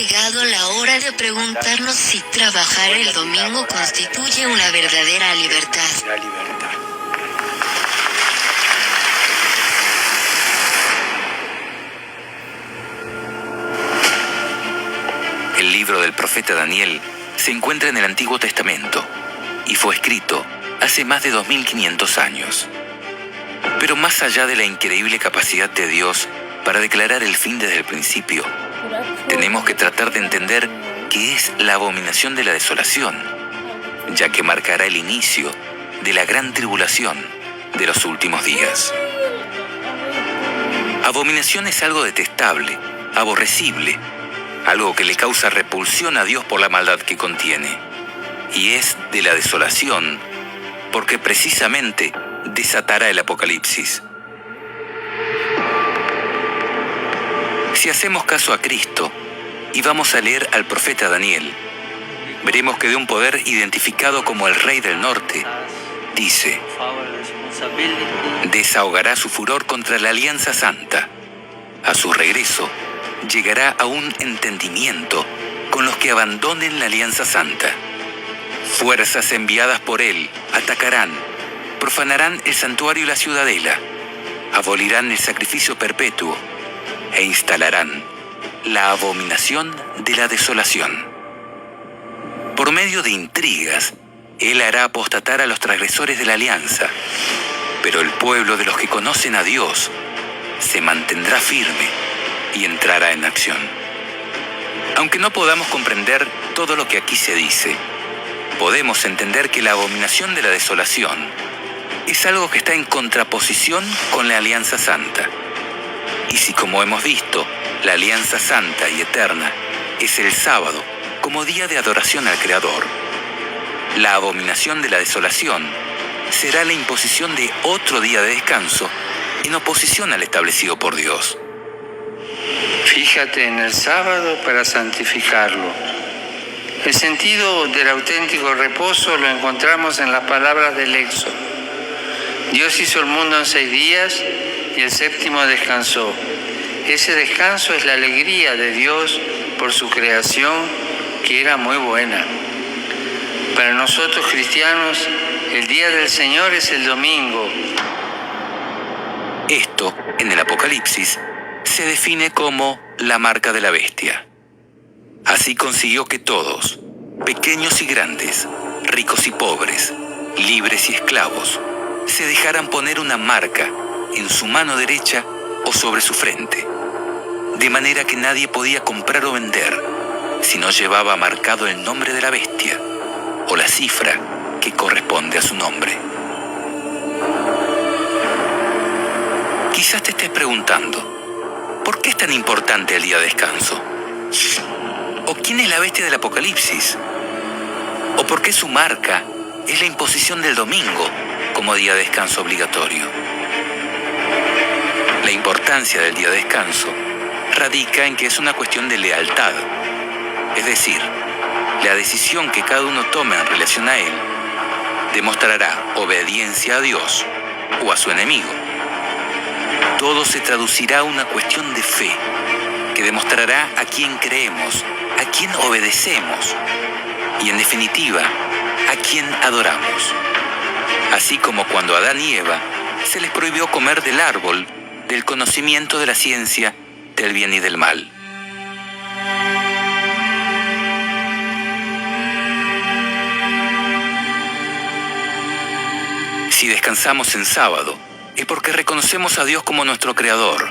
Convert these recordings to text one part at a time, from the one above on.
llegado la hora de preguntarnos si trabajar el domingo constituye una verdadera libertad. El libro del profeta Daniel se encuentra en el Antiguo Testamento y fue escrito hace más de 2500 años. Pero más allá de la increíble capacidad de Dios para declarar el fin desde el principio, tenemos que tratar de entender qué es la abominación de la desolación, ya que marcará el inicio de la gran tribulación de los últimos días. Abominación es algo detestable, aborrecible, algo que le causa repulsión a Dios por la maldad que contiene. Y es de la desolación, porque precisamente desatará el Apocalipsis. Si hacemos caso a Cristo y vamos a leer al profeta Daniel, veremos que de un poder identificado como el Rey del Norte, dice: desahogará su furor contra la Alianza Santa. A su regreso, llegará a un entendimiento con los que abandonen la Alianza Santa. Fuerzas enviadas por él atacarán, profanarán el santuario y la ciudadela, abolirán el sacrificio perpetuo e instalarán la abominación de la desolación. Por medio de intrigas, él hará apostatar a los transgresores de la alianza, pero el pueblo de los que conocen a Dios se mantendrá firme y entrará en acción. Aunque no podamos comprender todo lo que aquí se dice, podemos entender que la abominación de la desolación es algo que está en contraposición con la Alianza Santa. Y si, como hemos visto, la Alianza Santa y Eterna es el sábado como día de adoración al Creador, la abominación de la desolación será la imposición de otro día de descanso en oposición al establecido por Dios. Fíjate en el sábado para santificarlo. El sentido del auténtico reposo lo encontramos en las palabras del Éxodo. Dios hizo el mundo en 6 días y el séptimo descansó. Ese descanso es la alegría de Dios por su creación, que era muy buena. Para nosotros cristianos, el día del Señor es el domingo. Esto, en el Apocalipsis, se define como la marca de la bestia. Así consiguió que todos, pequeños y grandes, ricos y pobres, libres y esclavos, se dejaran poner una marca en su mano derecha o sobre su frente, de manera que nadie podía comprar o vender si no llevaba marcado el nombre de la bestia o la cifra que corresponde a su nombre. Quizás te estés preguntando, ¿por qué es tan importante el día de descanso? ¿O quién es la bestia del Apocalipsis? ¿O por qué su marca es la imposición del domingo como día de descanso obligatorio? La importancia del día de descanso radica en que es una cuestión de lealtad, es decir, la decisión que cada uno tome en relación a él demostrará obediencia a Dios o a su enemigo. Todo se traducirá a una cuestión de fe que demostrará a quién creemos, a quién obedecemos y, en definitiva, a quién adoramos. Así como cuando a Adán y Eva se les prohibió comer del árbol del conocimiento de la ciencia del bien y del mal. Si descansamos en sábado, es porque reconocemos a Dios como nuestro Creador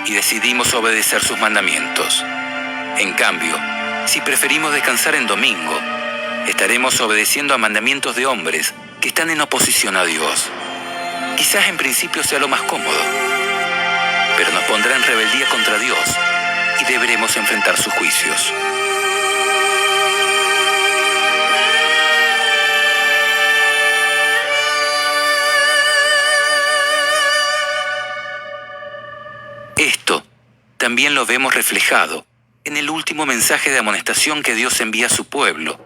y decidimos obedecer sus mandamientos. En cambio, si preferimos descansar en domingo, estaremos obedeciendo a mandamientos de hombres que están en oposición a Dios. Quizás en principio sea lo más cómodo, pero nos pondrá en rebeldía contra Dios y deberemos enfrentar sus juicios. Esto también lo vemos reflejado en el último mensaje de amonestación que Dios envía a su pueblo,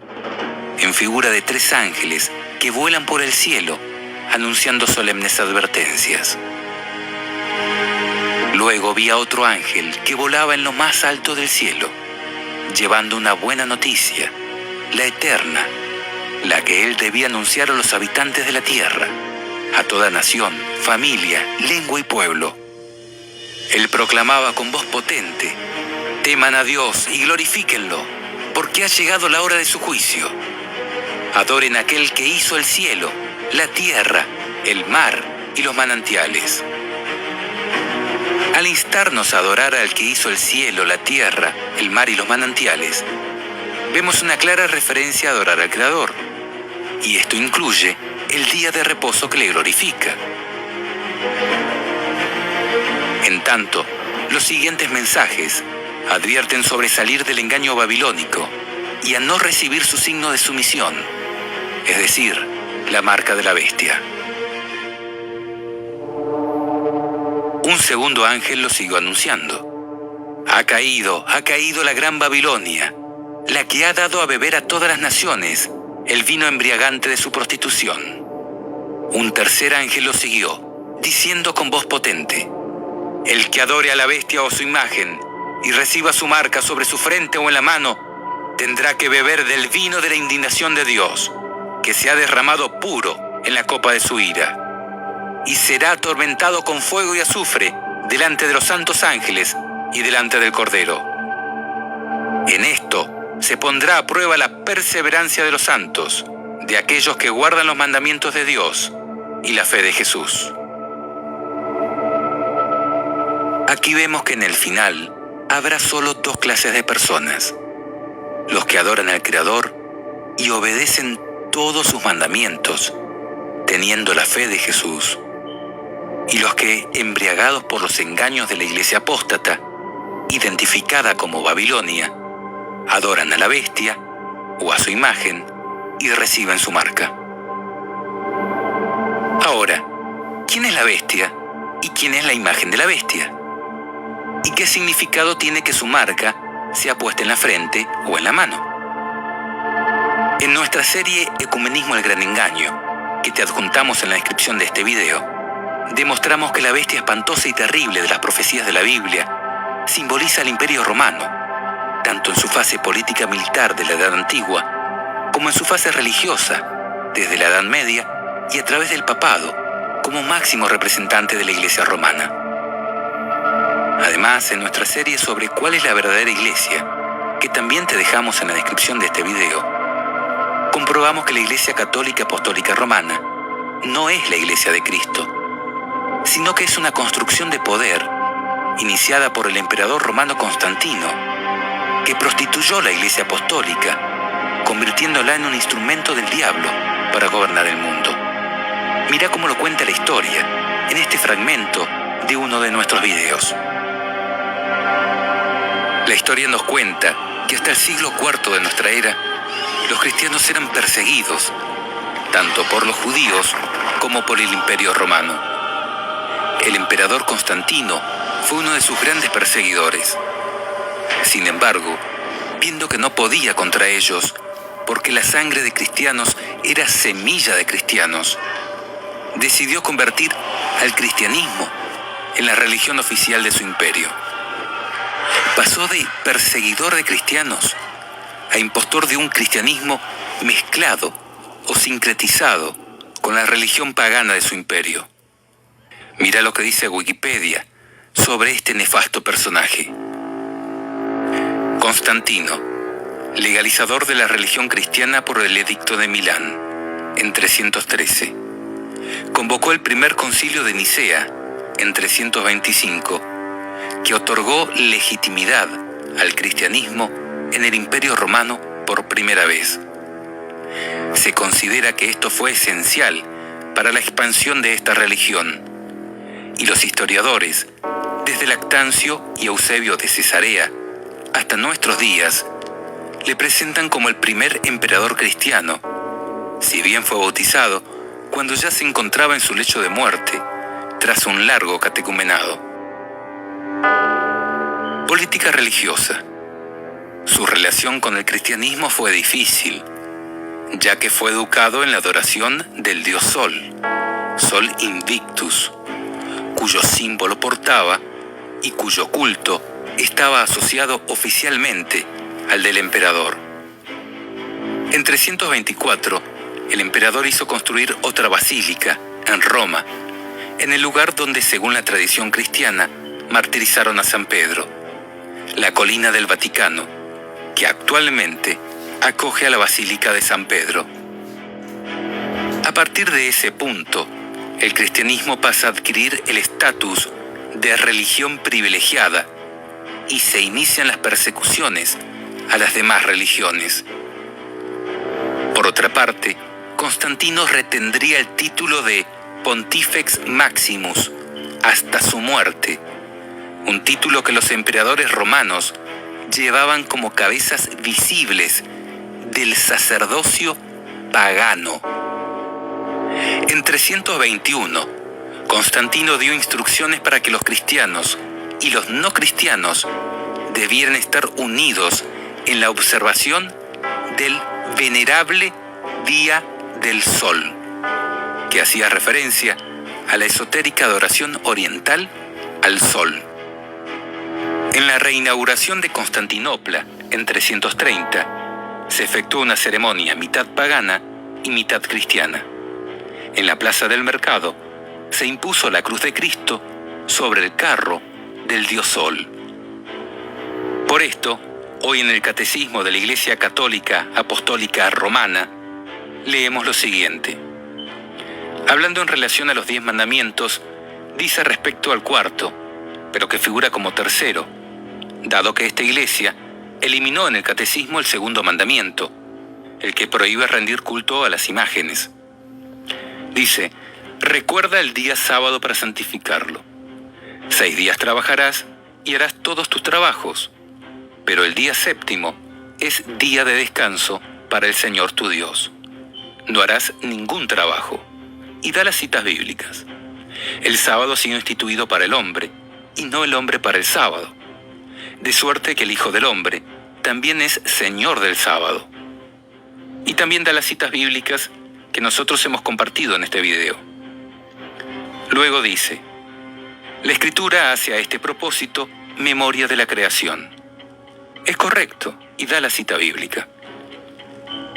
en figura de 3 ángeles que vuelan por el cielo, anunciando solemnes advertencias. Luego vi a otro ángel que volaba en lo más alto del cielo, llevando una buena noticia, la eterna, la que él debía anunciar a los habitantes de la tierra, a toda nación, familia, lengua y pueblo. Él proclamaba con voz potente: teman a Dios y glorifíquenlo, porque ha llegado la hora de su juicio. Adoren a aquel que hizo el cielo, la tierra, el mar y los manantiales. Al instarnos a adorar al que hizo el cielo, la tierra, el mar y los manantiales, vemos una clara referencia a adorar al Creador, y esto incluye el día de reposo que le glorifica. En tanto, los siguientes mensajes advierten sobre salir del engaño babilónico y a no recibir su signo de sumisión, es decir, la marca de la bestia. Un segundo ángel lo siguió anunciando: ha caído la gran Babilonia, la que ha dado a beber a todas las naciones el vino embriagante de su prostitución. Un tercer ángel lo siguió, diciendo con voz potente: el que adore a la bestia o su imagen y reciba su marca sobre su frente o en la mano, tendrá que beber del vino de la indignación de Dios, que se ha derramado puro en la copa de su ira, y será atormentado con fuego y azufre delante de los santos ángeles y delante del Cordero. En esto se pondrá a prueba la perseverancia de los santos, de aquellos que guardan los mandamientos de Dios y la fe de Jesús. Aquí vemos que en el final habrá solo dos clases de personas: los que adoran al Creador y obedecen todos sus mandamientos, teniendo la fe de Jesús, y los que, embriagados por los engaños de la iglesia apóstata, identificada como Babilonia, adoran a la bestia o a su imagen y reciben su marca. Ahora, ¿quién es la bestia y quién es la imagen de la bestia? ¿Y qué significado tiene que su marca sea puesta en la frente o en la mano? En nuestra serie Ecumenismo el Gran Engaño, que te adjuntamos en la descripción de este video, demostramos que la bestia espantosa y terrible de las profecías de la Biblia simboliza al Imperio Romano, tanto en su fase política militar de la Edad Antigua, como en su fase religiosa, desde la Edad Media y a través del papado, como máximo representante de la Iglesia romana. Además, en nuestra serie sobre cuál es la verdadera iglesia, que también te dejamos en la descripción de este video, comprobamos que la Iglesia Católica Apostólica Romana no es la Iglesia de Cristo, sino que es una construcción de poder iniciada por el emperador romano Constantino, que prostituyó la Iglesia Apostólica, convirtiéndola en un instrumento del diablo para gobernar el mundo. Mira cómo lo cuenta la historia en este fragmento de uno de nuestros videos. La historia nos cuenta que hasta el siglo IV de nuestra era, los cristianos eran perseguidos, tanto por los judíos como por el Imperio Romano. El emperador Constantino fue uno de sus grandes perseguidores. Sin embargo, viendo que no podía contra ellos, porque la sangre de cristianos era semilla de cristianos, decidió convertir al cristianismo en la religión oficial de su imperio. Pasó de perseguidor de cristianos a impostor de un cristianismo mezclado o sincretizado con la religión pagana de su imperio. Mira lo que dice Wikipedia sobre este nefasto personaje. Constantino, legalizador de la religión cristiana por el Edicto de Milán, en 313, convocó el primer concilio de Nicea, en 325, que otorgó legitimidad al cristianismo en el Imperio Romano por primera vez. Se considera que esto fue esencial para la expansión de esta religión, y los historiadores, desde Lactancio y Eusebio de Cesarea hasta nuestros días, le presentan como el primer emperador cristiano, si bien fue bautizado cuando ya se encontraba en su lecho de muerte, tras un largo catecumenado. Política religiosa. Su relación con el cristianismo fue difícil, ya que fue educado en la adoración del dios Sol, Sol Invictus, cuyo símbolo portaba y cuyo culto estaba asociado oficialmente al del emperador. En 324, el emperador hizo construir otra basílica en Roma, en el lugar donde, según la tradición cristiana, martirizaron a San Pedro, la colina del Vaticano, que actualmente acoge a la Basílica de San Pedro. A partir de ese punto, el cristianismo pasa a adquirir el estatus de religión privilegiada y se inician las persecuciones a las demás religiones. Por otra parte, Constantino retendría el título de Pontifex Maximus hasta su muerte, un título que los emperadores romanos llevaban como cabezas visibles del sacerdocio pagano. En 321, Constantino dio instrucciones para que los cristianos y los no cristianos debieran estar unidos en la observación del venerable Día del Sol, que hacía referencia a la esotérica adoración oriental al Sol. En la reinauguración de Constantinopla, en 330, se efectuó una ceremonia mitad pagana y mitad cristiana. En la plaza del mercado se impuso la cruz de Cristo sobre el carro del dios Sol. Por esto, hoy en el Catecismo de la Iglesia Católica Apostólica Romana, leemos lo siguiente. Hablando en relación a los 10 mandamientos, dice respecto al cuarto, pero que figura como tercero, dado que esta Iglesia eliminó en el Catecismo el segundo mandamiento, el que prohíbe rendir culto a las imágenes. Dice, recuerda el día sábado para santificarlo. 6 días trabajarás y harás todos tus trabajos, pero el día séptimo es día de descanso para el Señor tu Dios. No harás ningún trabajo. Y da las citas bíblicas. El sábado ha sido instituido para el hombre, y no el hombre para el sábado. De suerte que el Hijo del Hombre también es Señor del sábado. Y también da las citas bíblicas que nosotros hemos compartido en este video. Luego dice, la Escritura hace a este propósito memoria de la creación. Es correcto, y da la cita bíblica.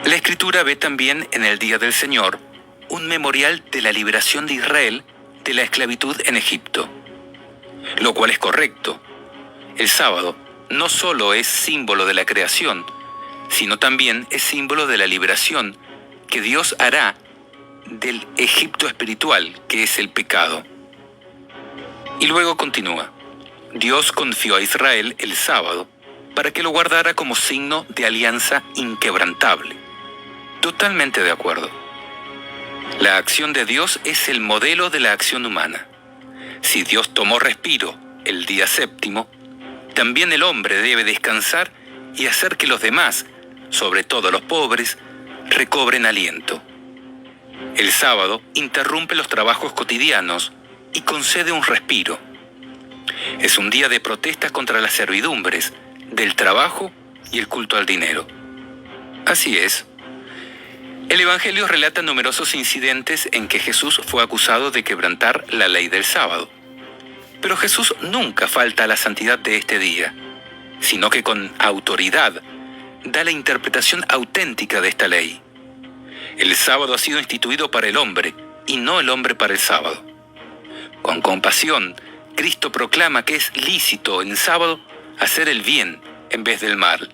La Escritura ve también en el Día del Señor un memorial de la liberación de Israel de la esclavitud en Egipto, lo cual es correcto. El sábado no solo es símbolo de la creación, sino también es símbolo de la liberación que Dios hará del Egipto espiritual, que es el pecado. Y luego continúa, Dios confió a Israel el sábado para que lo guardara como signo de alianza inquebrantable. Totalmente de acuerdo. La acción de Dios es el modelo de la acción humana. Si Dios tomó respiro el día séptimo, también el hombre debe descansar y hacer que los demás, sobre todo los pobres, recobren aliento. El sábado interrumpe los trabajos cotidianos y concede un respiro. Es un día de protestas contra las servidumbres, del trabajo y el culto al dinero. Así es. El Evangelio relata numerosos incidentes en que Jesús fue acusado de quebrantar la ley del sábado. Pero Jesús nunca falta a la santidad de este día, sino que con autoridad da la interpretación auténtica de esta ley. El sábado ha sido instituido para el hombre y no el hombre para el sábado. Con compasión, Cristo proclama que es lícito en sábado hacer el bien en vez del mal,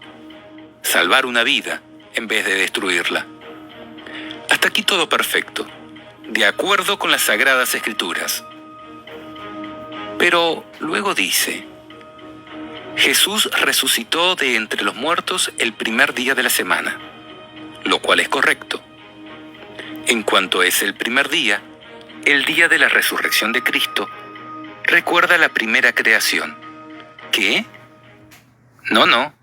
salvar una vida en vez de destruirla. Hasta aquí todo perfecto, de acuerdo con las Sagradas Escrituras. Pero luego dice, Jesús resucitó de entre los muertos el primer día de la semana, lo cual es correcto. En cuanto es el primer día, el día de la resurrección de Cristo, recuerda la primera creación. ¿Qué? No.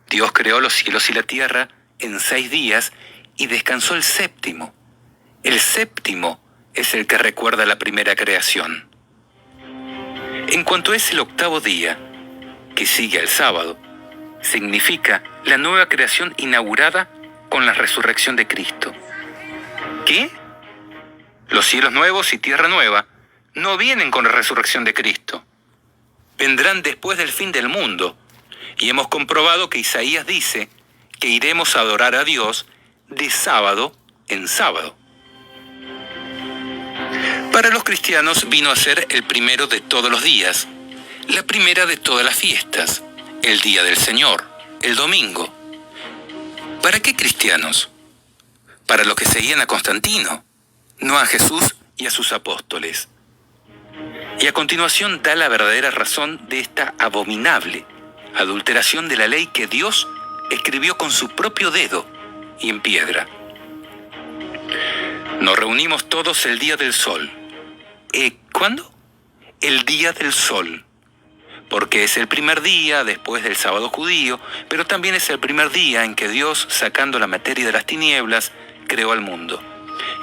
Dios creó los cielos y la tierra en 6 días y descansó el séptimo. El séptimo es el que recuerda la primera creación. En cuanto es el octavo día, que sigue al sábado, significa la nueva creación inaugurada con la resurrección de Cristo. ¿Qué? Los cielos nuevos y tierra nueva no vienen con la resurrección de Cristo. Vendrán después del fin del mundo, Y hemos comprobado que Isaías dice que iremos a adorar a Dios de sábado en sábado. Para los cristianos vino a ser el primero de todos los días, la primera de todas las fiestas, el día del Señor, el domingo. ¿Para qué cristianos? Para los que seguían a Constantino, no a Jesús y a sus apóstoles. Y a continuación da la verdadera razón de esta abominable adulteración de la ley que Dios escribió con su propio dedo y en piedra. Nos reunimos todos el día del sol. ¿Cuándo? El día del sol. Porque es el primer día después del sábado judío, pero también es el primer día en que Dios, sacando la materia de las tinieblas, creó al mundo.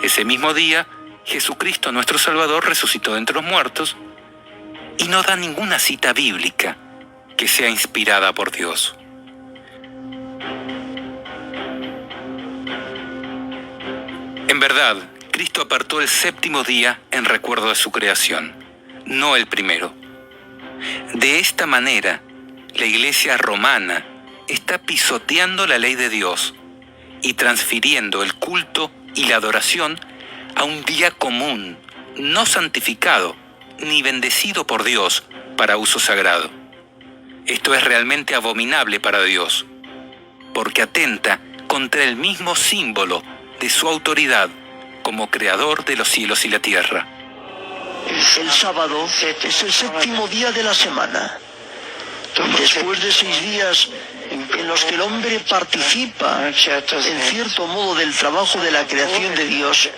Ese mismo día, Jesucristo, nuestro Salvador, resucitó de entre los muertos y no da ninguna cita bíblica que sea inspirada por Dios. En verdad, Cristo apartó el séptimo día en recuerdo de su creación, no el primero. De esta manera, la Iglesia romana está pisoteando la ley de Dios y transfiriendo el culto y la adoración a un día común, no santificado ni bendecido por Dios para uso sagrado. Esto es realmente abominable para Dios, porque atenta contra el mismo símbolo de su autoridad como creador de los cielos y la tierra. El sábado es el séptimo día de la semana. Después de 6 días en los que el hombre participa, en cierto modo, del trabajo de la creación de Dios,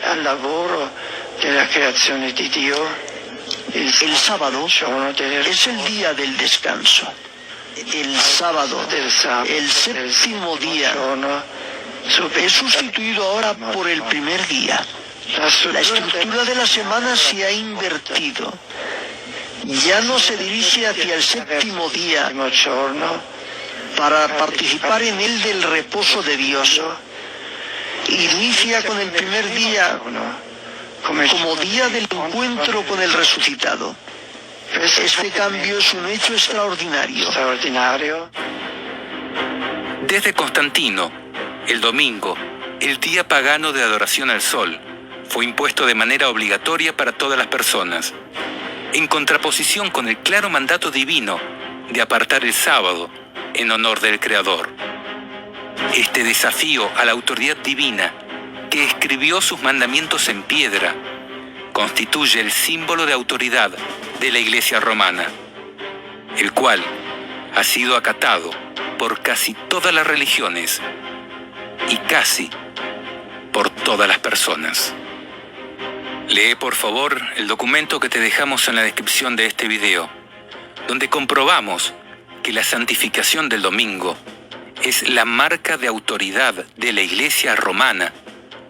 el sábado es el día del descanso. El sábado, el séptimo día, es sustituido ahora por el primer día. La estructura de la semana se ha invertido. Ya no se dirige hacia el séptimo día para participar en él del reposo de Dios. Inicia con el primer día como día del encuentro con el resucitado. Este cambio es un hecho extraordinario. Desde Constantino, el domingo, el día pagano de adoración al sol, fue impuesto de manera obligatoria para todas las personas, en contraposición con el claro mandato divino de apartar el sábado en honor del Creador. Este desafío a la autoridad divina, que escribió sus mandamientos en piedra, constituye el símbolo de autoridad de la Iglesia romana, el cual ha sido acatado por casi todas las religiones y casi por todas las personas. Lee por favor el documento que te dejamos en la descripción de este video, donde comprobamos que la santificación del domingo es la marca de autoridad de la Iglesia romana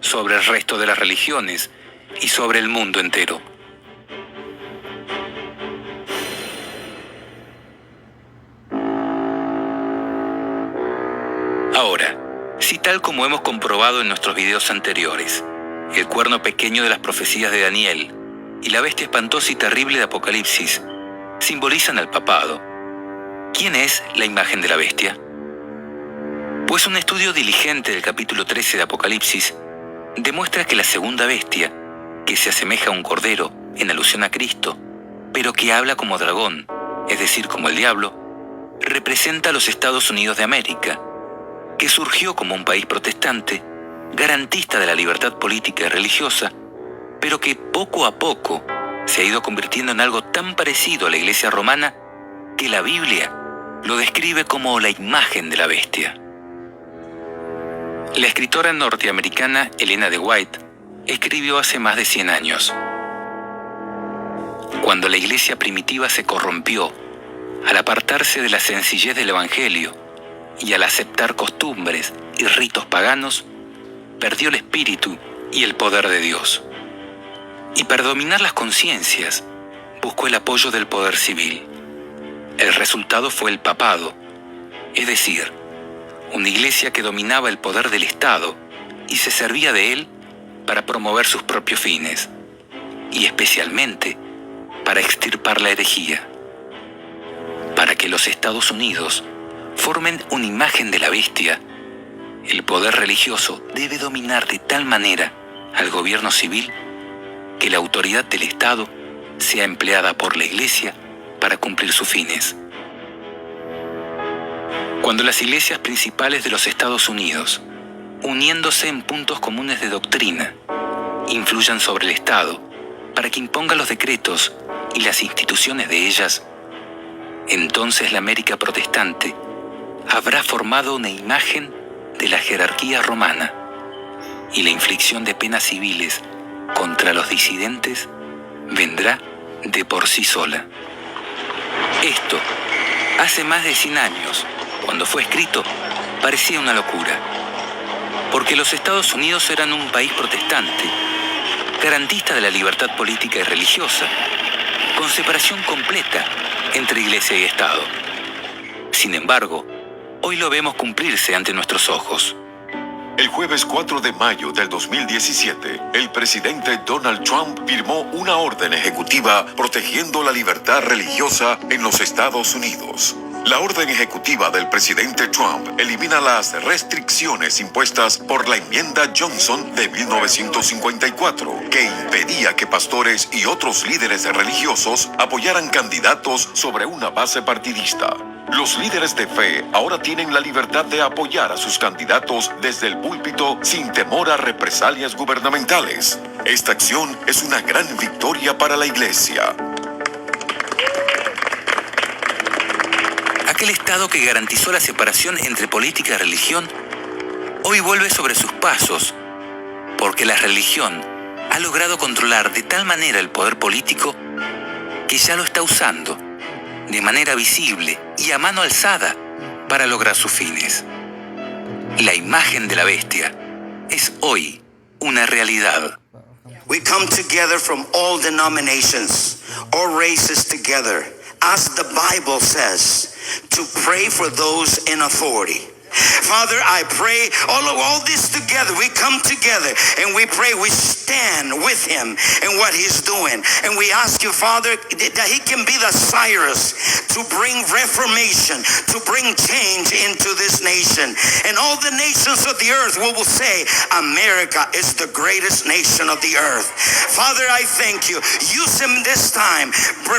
sobre el resto de las religiones y sobre el mundo entero. Ahora, si tal como hemos comprobado en nuestros videos anteriores, el cuerno pequeño de las profecías de Daniel y la bestia espantosa y terrible de Apocalipsis simbolizan al papado, ¿quién es la imagen de la bestia? Pues un estudio diligente del capítulo 13 de Apocalipsis demuestra que la segunda bestia, que se asemeja a un cordero en alusión a Cristo, pero que habla como dragón, es decir, como el diablo, representa a los Estados Unidos de América, que surgió como un país protestante, garantista de la libertad política y religiosa, pero que poco a poco se ha ido convirtiendo en algo tan parecido a la Iglesia romana que la Biblia lo describe como la imagen de la bestia. La escritora norteamericana Elena de White escribió hace más de 100 años. Cuando la iglesia primitiva se corrompió, al apartarse de la sencillez del Evangelio y al aceptar costumbres y ritos paganos, perdió el espíritu y el poder de Dios. Y para dominar las conciencias, buscó el apoyo del poder civil. El resultado fue el papado, es decir, una iglesia que dominaba el poder del Estado y se servía de él para promover sus propios fines, y especialmente para extirpar la herejía, para que los Estados Unidos formen una imagen de la bestia, el poder religioso debe dominar de tal manera al gobierno civil que la autoridad del Estado sea empleada por la Iglesia para cumplir sus fines. Cuando las iglesias principales de los Estados Unidos, uniéndose en puntos comunes de doctrina, influyan sobre el Estado para que imponga los decretos y las instituciones de ellas, entonces la América protestante habrá formado una imagen de la jerarquía romana y la inflicción de penas civiles contra los disidentes vendrá de por sí sola. Esto, hace más de 100 años, cuando fue escrito, parecía una locura, porque los Estados Unidos eran un país protestante, garantista de la libertad política y religiosa, con separación completa entre Iglesia y Estado. Sin embargo, hoy lo vemos cumplirse ante nuestros ojos. El jueves 4 de mayo del 2017, el presidente Donald Trump firmó una orden ejecutiva protegiendo la libertad religiosa en los Estados Unidos. La orden ejecutiva del presidente Trump elimina las restricciones impuestas por la enmienda Johnson de 1954, que impedía que pastores y otros líderes religiosos apoyaran candidatos sobre una base partidista. Los líderes de fe ahora tienen la libertad de apoyar a sus candidatos desde el púlpito sin temor a represalias gubernamentales. Esta acción es una gran victoria para la Iglesia. Aquel Estado que garantizó la separación entre política y religión, hoy vuelve sobre sus pasos, porque la religión ha logrado controlar de tal manera el poder político que ya lo está usando de manera visible y a mano alzada para lograr sus fines. La imagen de la bestia es hoy una realidad. We come together from all denominations, all races together, as the Bible says, to pray for those in authority. Father, I pray all this together. We come together and we pray. We stand with him in what he's doing. And we ask you, Father, that he can be the Cyrus to bring reformation, to bring change into this nation. And all the nations of the earth will say, America is the greatest nation of the earth. Father, I thank you. Use him this time.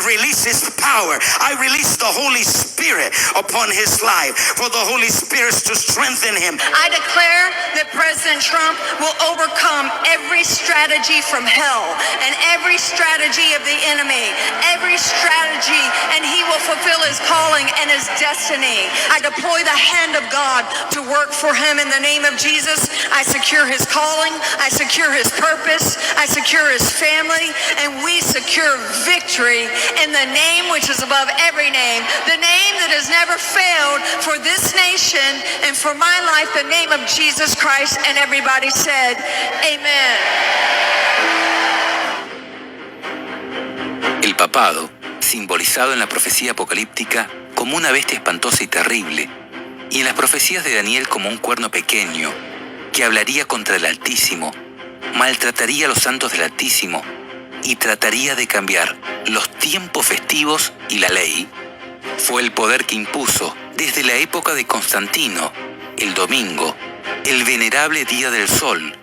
Release his power. I release the Holy Spirit upon his life. For the Holy Spirit to strengthen him. I declare that President Trump will overcome every strategy from hell and every strategy of the enemy, every strategy, and he will fulfill his calling and his destiny. I deploy the hand of God to work for him in the name of Jesus. I secure his calling, I secure his purpose, I secure his family, and we secure victory in the name which is above every name, the name that has never failed for this nation and for my life, the name of Jesus Christ. And everybody said, Amen. El papado, simbolizado en la profecía apocalíptica como una bestia espantosa y terrible, y en las profecías de Daniel como un cuerno pequeño, que hablaría contra el Altísimo, maltrataría a los santos del Altísimo y trataría de cambiar los tiempos festivos y la ley, fue el poder que impuso desde la época de Constantino el domingo, el venerable Día del Sol,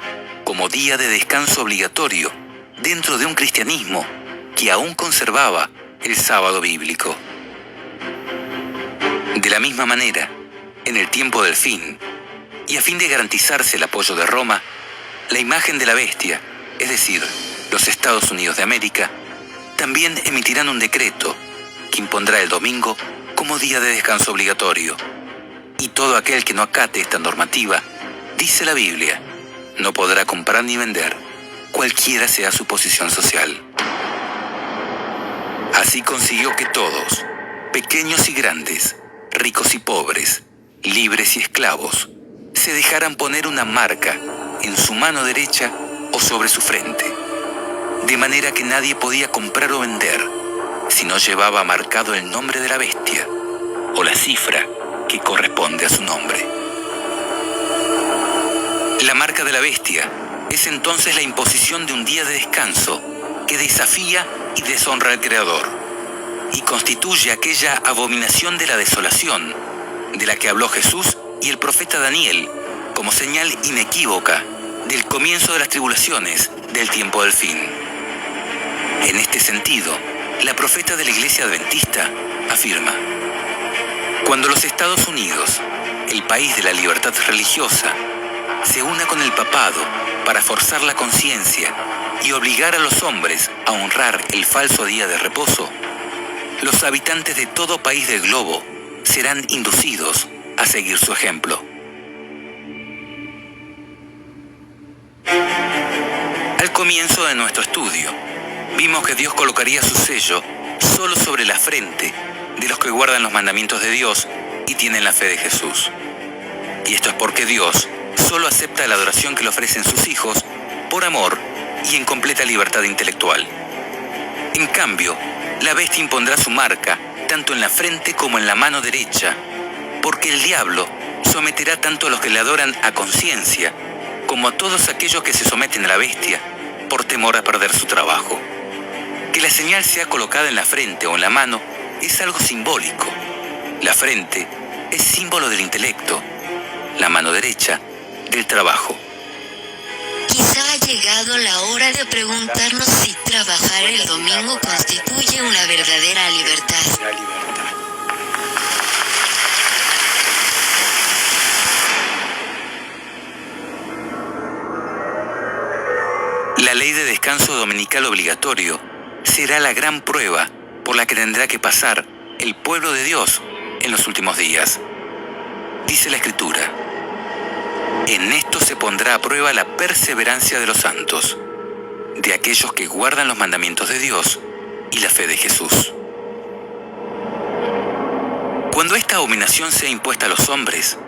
como día de descanso obligatorio dentro de un cristianismo que aún conservaba el sábado bíblico. De la misma manera, en el tiempo del fin, y a fin de garantizarse el apoyo de Roma, la imagen de la bestia, es decir, los Estados Unidos de América, también emitirán un decreto que impondrá el domingo como día de descanso obligatorio. Y todo aquel que no acate esta normativa, dice la Biblia, no podrá comprar ni vender, cualquiera sea su posición social. Así consiguió que todos, pequeños y grandes, ricos y pobres, libres y esclavos, se dejaran poner una marca en su mano derecha o sobre su frente, de manera que nadie podía comprar o vender si no llevaba marcado el nombre de la bestia o la cifra que corresponde a su nombre. La marca de la bestia es entonces la imposición de un día de descanso que desafía y deshonra al Creador y constituye aquella abominación de la desolación de la que habló Jesús y el profeta Daniel, como señal inequívoca del comienzo de las tribulaciones del tiempo del fin. En este sentido, la profeta de la Iglesia Adventista afirma: cuando los Estados Unidos, el país de la libertad religiosa, se una con el papado para forzar la conciencia y obligar a los hombres a honrar el falso día de reposo, los habitantes de todo país del globo serán inducidos a seguir su ejemplo. Al comienzo de nuestro estudio, vimos que Dios colocaría su sello solo sobre la frente de los que guardan los mandamientos de Dios y tienen la fe de Jesús. Y esto es porque Dios solo acepta la adoración que le ofrecen sus hijos por amor y en completa libertad intelectual. En cambio, la bestia impondrá su marca tanto en la frente como en la mano derecha, porque el diablo someterá tanto a los que le adoran a conciencia como a todos aquellos que se someten a la bestia por temor a perder su trabajo. Que la señal sea colocada en la frente o en la mano es algo simbólico. La frente es símbolo del intelecto, la mano derecha del trabajo. Quizá ha llegado la hora de preguntarnos si trabajar el domingo constituye una verdadera libertad. La ley de descanso dominical obligatorio será la gran prueba por la que tendrá que pasar el pueblo de Dios en los últimos días. Dice la Escritura: en esto se pondrá a prueba la perseverancia de los santos, de aquellos que guardan los mandamientos de Dios y la fe de Jesús. Cuando esta abominación sea impuesta a los hombres,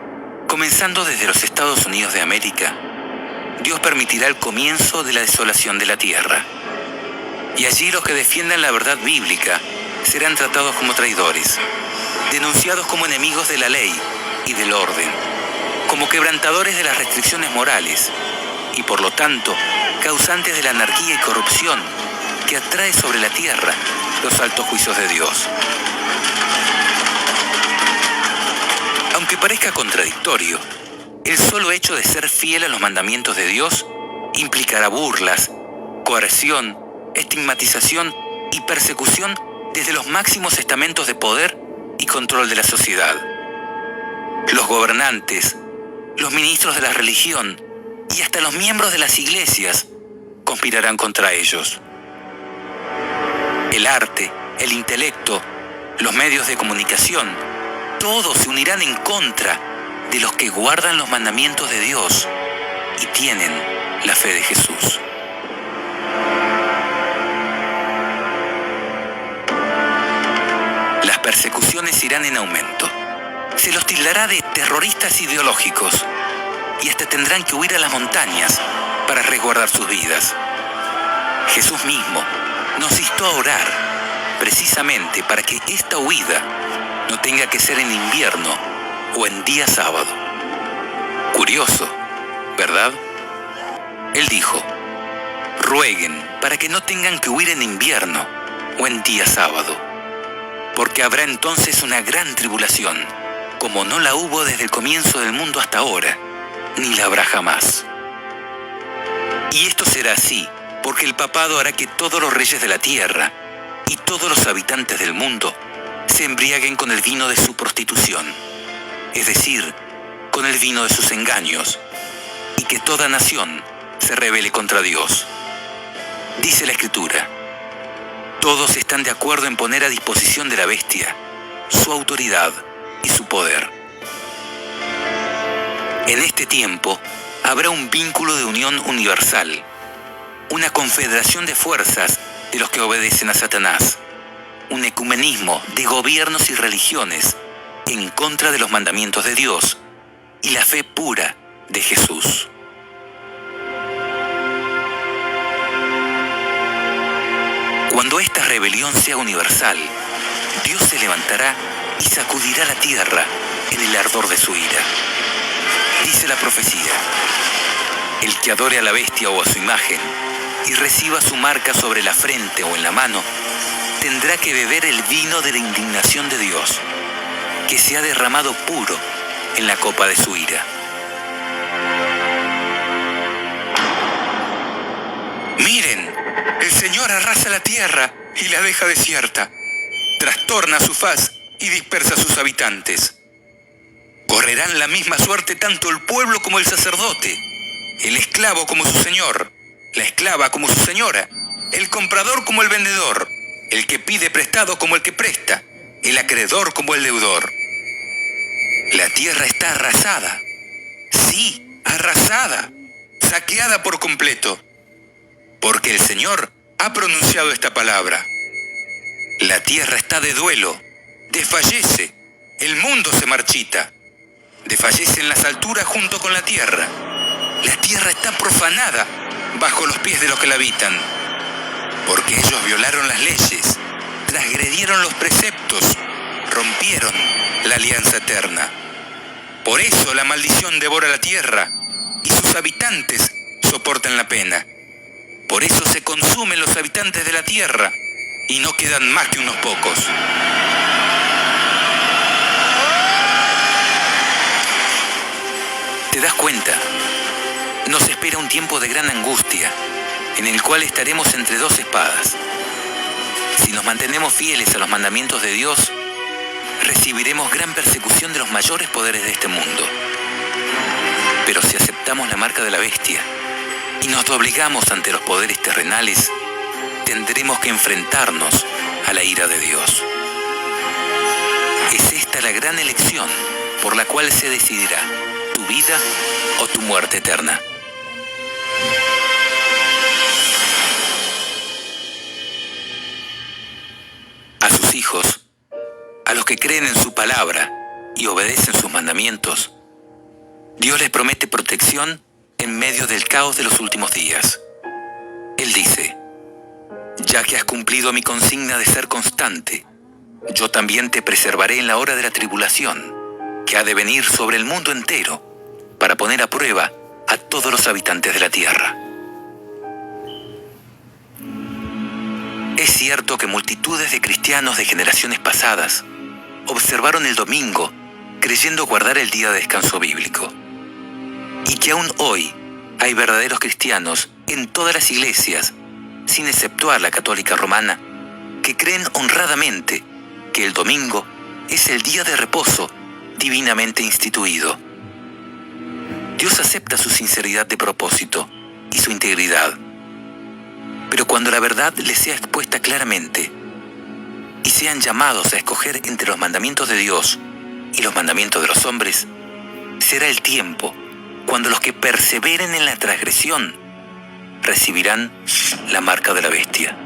comenzando desde los Estados Unidos de América, Dios permitirá el comienzo de la desolación de la tierra. Y allí los que defiendan la verdad bíblica serán tratados como traidores, denunciados como enemigos de la ley y del orden, como quebrantadores de las restricciones morales y por lo tanto causantes de la anarquía y corrupción que atrae sobre la tierra los altos juicios de Dios. Aunque parezca contradictorio, el solo hecho de ser fiel a los mandamientos de Dios implicará burlas, coerción, estigmatización y persecución desde los máximos estamentos de poder y control de la sociedad. Los gobernantes, los ministros de la religión y hasta los miembros de las iglesias conspirarán contra ellos. El arte, el intelecto, los medios de comunicación, todos se unirán en contra de los que guardan los mandamientos de Dios y tienen la fe de Jesús. Las persecuciones irán en aumento. Se los tildará de terroristas ideológicos y hasta tendrán que huir a las montañas para resguardar sus vidas. Jesús mismo nos instó a orar precisamente para que esta huida no tenga que ser en invierno o en día sábado. Curioso, ¿verdad? Él dijo: rueguen para que no tengan que huir en invierno o en día sábado, porque habrá entonces una gran tribulación, como no la hubo desde el comienzo del mundo hasta ahora, ni la habrá jamás. Y esto será así, porque el papado hará que todos los reyes de la tierra y todos los habitantes del mundo se embriaguen con el vino de su prostitución, es decir, con el vino de sus engaños, y que toda nación se rebele contra Dios. Dice la Escritura: todos están de acuerdo en poner a disposición de la bestia su autoridad y su poder. En este tiempo habrá un vínculo de unión universal, una confederación de fuerzas de los que obedecen a Satanás, un ecumenismo de gobiernos y religiones en contra de los mandamientos de Dios y la fe pura de Jesús. Cuando esta rebelión sea universal, Dios se levantará y sacudirá la tierra en el ardor de su ira. Dice la profecía: el que adore a la bestia o a su imagen y reciba su marca sobre la frente o en la mano, tendrá que beber el vino de la indignación de Dios, que se ha derramado puro en la copa de su ira. Miren, el Señor arrasa la tierra y la deja desierta, trastorna su faz y dispersa a sus habitantes. Correrán la misma suerte tanto el pueblo como el sacerdote, el esclavo como su señor, la esclava como su señora, el comprador como el vendedor, el que pide prestado como el que presta, el acreedor como el deudor. La tierra está arrasada, sí, arrasada, saqueada por completo, porque el Señor ha pronunciado esta palabra. La tierra está de duelo, desfallece, el mundo se marchita, desfallecen las alturas junto con la tierra. La tierra está profanada bajo los pies de los que la habitan, porque ellos violaron las leyes, transgredieron los preceptos, rompieron la alianza eterna. Por eso la maldición devora la tierra y sus habitantes soportan la pena. Por eso se consumen los habitantes de la tierra y no quedan más que unos pocos. ¿Te das cuenta? Nos espera un tiempo de gran angustia, en el cual estaremos entre dos espadas. Si nos mantenemos fieles a los mandamientos de Dios, recibiremos gran persecución de los mayores poderes de este mundo. Pero si aceptamos la marca de la bestia y nos doblegamos ante los poderes terrenales, tendremos que enfrentarnos a la ira de Dios. Es esta la gran elección por la cual se decidirá tu vida o tu muerte eterna. A sus hijos, a los que creen en su palabra y obedecen sus mandamientos, Dios les promete protección en medio del caos de los últimos días. Él dice: ya que has cumplido mi consigna de ser constante, yo también te preservaré en la hora de la tribulación, que ha de venir sobre el mundo entero, para poner a prueba a todos los habitantes de la tierra. Es cierto que multitudes de cristianos de generaciones pasadas observaron el domingo creyendo guardar el día de descanso bíblico, y que aún hoy hay verdaderos cristianos en todas las iglesias, sin exceptuar la católica romana, que creen honradamente que el domingo es el día de reposo divinamente instituido. Dios acepta su sinceridad de propósito y su integridad, pero cuando la verdad les sea expuesta claramente y sean llamados a escoger entre los mandamientos de Dios y los mandamientos de los hombres, será el tiempo cuando los que perseveren en la transgresión recibirán la marca de la bestia.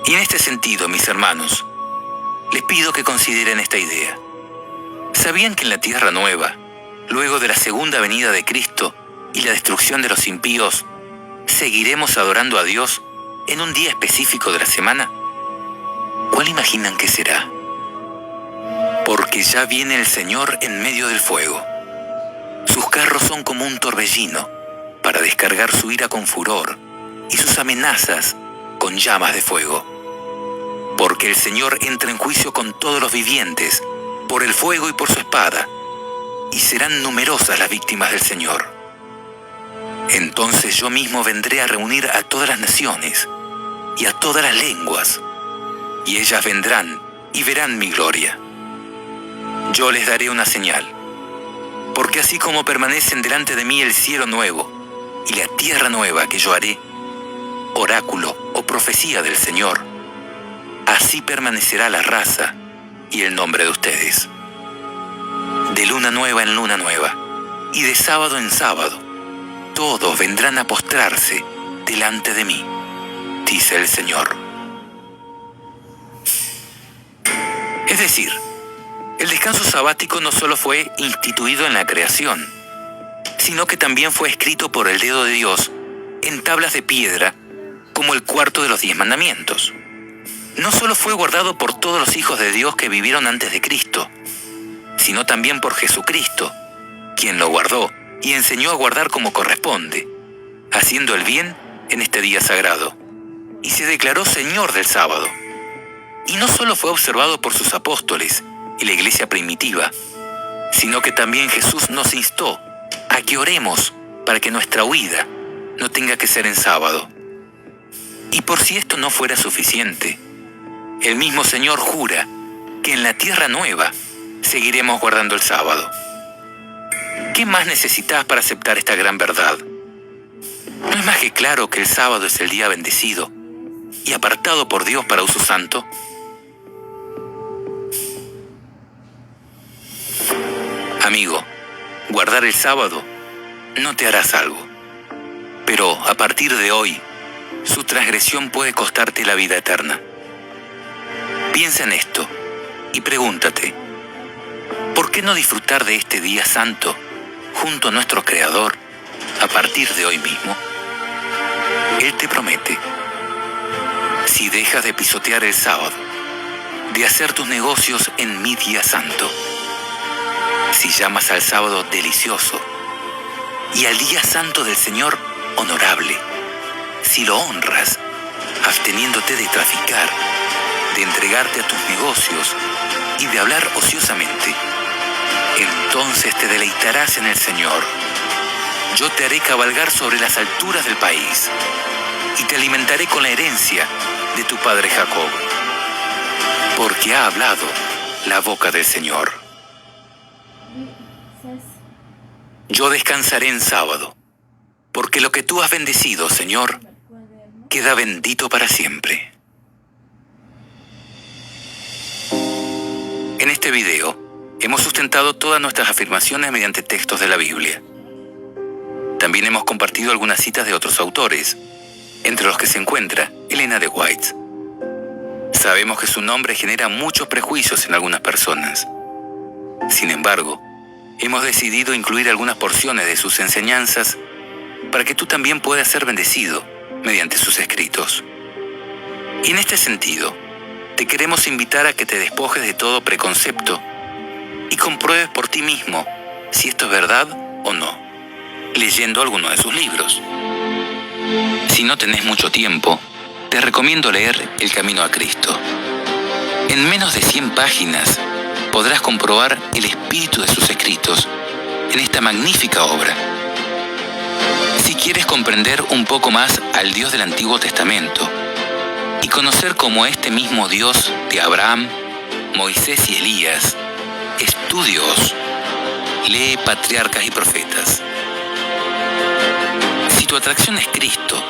Y en este sentido, mis hermanos, les pido que consideren esta idea. ¿Sabían que en la Tierra Nueva, luego de la segunda venida de Cristo y la destrucción de los impíos, seguiremos adorando a Dios en un día específico de la semana? ¿Cuál imaginan que será? Porque ya viene el Señor en medio del fuego. Sus carros son como un torbellino para descargar su ira con furor y sus amenazas con llamas de fuego. Porque el Señor entra en juicio con todos los vivientes por el fuego y por su espada, y serán numerosas las víctimas del Señor. Entonces yo mismo vendré a reunir a todas las naciones y a todas las lenguas, y ellas vendrán y verán mi gloria. Yo les daré una señal, porque así como permanecen delante de mí el cielo nuevo y la tierra nueva que yo haré, oráculo o profecía del Señor, así permanecerá la raza y el nombre de ustedes. De luna nueva en luna nueva, y de sábado en sábado, todos vendrán a postrarse delante de mí, dice el Señor. Es decir, el descanso sabático no solo fue instituido en la creación, sino que también fue escrito por el dedo de Dios en tablas de piedra, como el cuarto de los 10 mandamientos. No solo fue guardado por todos los hijos de Dios que vivieron antes de Cristo, sino también por Jesucristo, quien lo guardó y enseñó a guardar como corresponde, haciendo el bien en este día sagrado, y se declaró Señor del sábado. Y no solo fue observado por sus apóstoles y la iglesia primitiva, sino que también Jesús nos instó a que oremos para que nuestra huida no tenga que ser en sábado. Y por si esto no fuera suficiente, el mismo Señor jura que en la tierra nueva seguiremos guardando el sábado. ¿Qué más necesitas para aceptar esta gran verdad? ¿No es más que claro que el sábado es el día bendecido y apartado por Dios para uso santo? Amigo, guardar el sábado no te hará salvo, pero a partir de hoy, su transgresión puede costarte la vida eterna. Piensa en esto y pregúntate, ¿por qué no disfrutar de este día santo junto a nuestro Creador a partir de hoy mismo? Él te promete, si dejas de pisotear el sábado, de hacer tus negocios en mi día santo, si llamas al sábado delicioso y al día santo del Señor honorable, si lo honras, absteniéndote de traficar, de entregarte a tus negocios y de hablar ociosamente, entonces te deleitarás en el Señor. Yo te haré cabalgar sobre las alturas del país y te alimentaré con la herencia de tu padre Jacob, porque ha hablado la boca del Señor. Yo descansaré en sábado, porque lo que tú has bendecido, Señor, queda bendito para siempre. En este video, hemos sustentado todas nuestras afirmaciones mediante textos de la Biblia. También hemos compartido algunas citas de otros autores, entre los que se encuentra Elena de White. Sabemos que su nombre genera muchos prejuicios en algunas personas. Sin embargo, hemos decidido incluir algunas porciones de sus enseñanzas para que tú también puedas ser bendecido mediante sus escritos. Y en este sentido, te queremos invitar a que te despojes de todo preconcepto y compruebes por ti mismo si esto es verdad o no, leyendo alguno de sus libros. Si no tenés mucho tiempo, te recomiendo leer El Camino a Cristo. En menos de 100 páginas podrás comprobar el espíritu de sus escritos en esta magnífica obra. Si quieres comprender un poco más al Dios del Antiguo Testamento y conocer cómo este mismo Dios de Abraham, Moisés y Elías es tu Dios, lee Patriarcas y Profetas. Si tu atracción es Cristo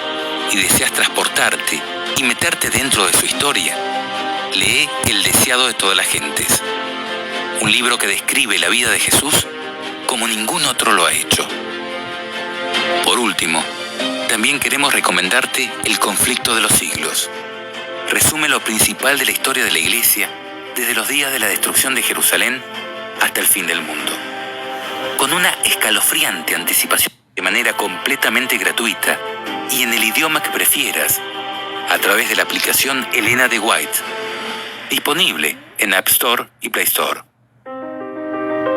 y deseas transportarte y meterte dentro de su historia, lee El deseado de todas las gentes, un libro que describe la vida de Jesús como ningún otro lo ha hecho. Por último, también queremos recomendarte El conflicto de los siglos. Resume lo principal de la historia de la Iglesia desde los días de la destrucción de Jerusalén hasta el fin del mundo, con una escalofriante anticipación de manera completamente gratuita y en el idioma que prefieras, a través de la aplicación Elena de White, disponible en App Store y Play Store.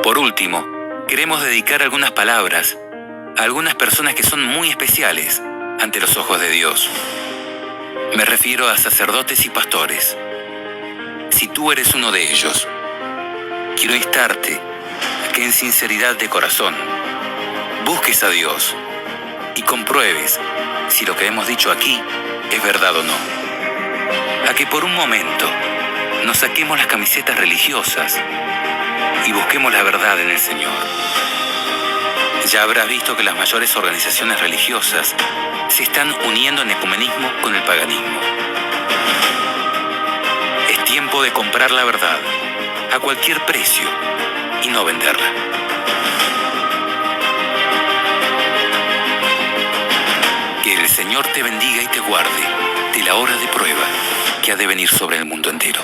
Por último, queremos dedicar algunas palabras a algunas personas que son muy especiales ante los ojos de Dios. Me refiero a sacerdotes y pastores. Si tú eres uno de ellos, quiero instarte a que en sinceridad de corazón busques a Dios y compruebes si lo que hemos dicho aquí es verdad o no. A que por un momento nos saquemos las camisetas religiosas y busquemos la verdad en el Señor. Ya habrás visto que las mayores organizaciones religiosas se están uniendo en ecumenismo con el paganismo. Es tiempo de comprar la verdad a cualquier precio y no venderla. Que el Señor te bendiga y te guarde de la hora de prueba que ha de venir sobre el mundo entero.